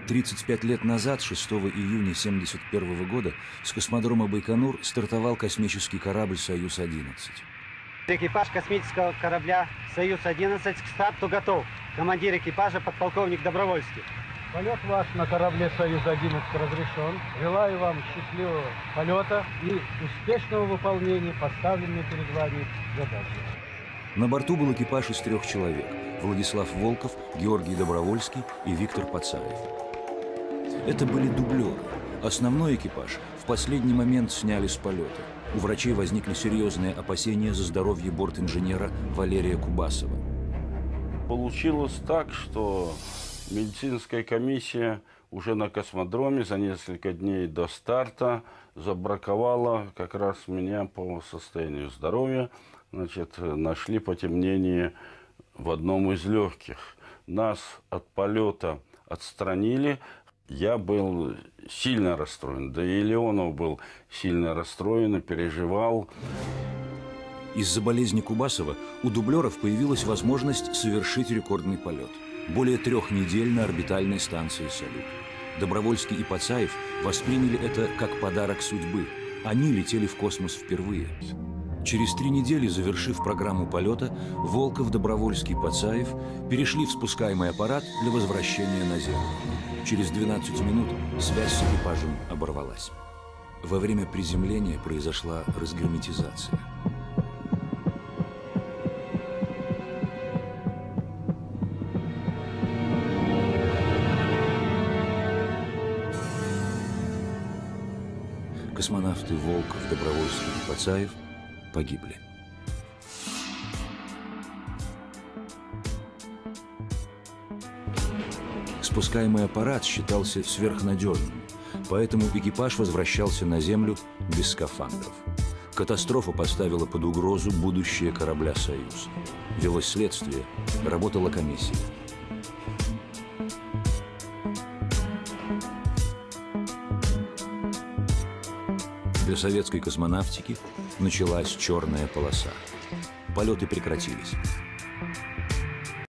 35 лет назад, 6 июня 1971 года, с космодрома Байконур стартовал космический корабль «Союз-11». Экипаж космического корабля «Союз-11» к старту готов. Командир экипажа подполковник Добровольский. Полет ваш на корабле «Союз-11» разрешен. Желаю вам счастливого полета и успешного выполнения поставленной перед вами задачи. На борту был экипаж из 3 человек: Владислав Волков, Георгий Добровольский и Виктор Пацаев. Это были дублеры. Основной экипаж в последний момент сняли с полета. У врачей возникли серьезные опасения за здоровье бортинженера Валерия Кубасова. Получилось так, что медицинская комиссия уже на космодроме за несколько дней до старта забраковала как раз меня по состоянию здоровья. Значит, нашли потемнение в одном из легких. Нас от полета отстранили. Я был сильно расстроен, да и Леонов был сильно расстроен и переживал. Из-за болезни Кубасова у дублеров появилась возможность совершить рекордный полет. Более 3 недель на орбитальной станции «Салют». Добровольский и Пацаев восприняли это как подарок судьбы. Они летели в космос впервые. Через 3 недели, завершив программу полета, Волков, Добровольский, Пацаев перешли в спускаемый аппарат для возвращения на Землю. Через 12 минут связь с экипажем оборвалась. Во время приземления произошла разгерметизация. Космонавты Волков, Добровольский и Пацаев погибли. Спускаемый аппарат считался сверхнадежным, поэтому экипаж возвращался на Землю без скафандров. Катастрофа поставила под угрозу будущее корабля «Союз». Велось следствие, работала комиссия. Для советской космонавтики началась черная полоса. Полеты прекратились.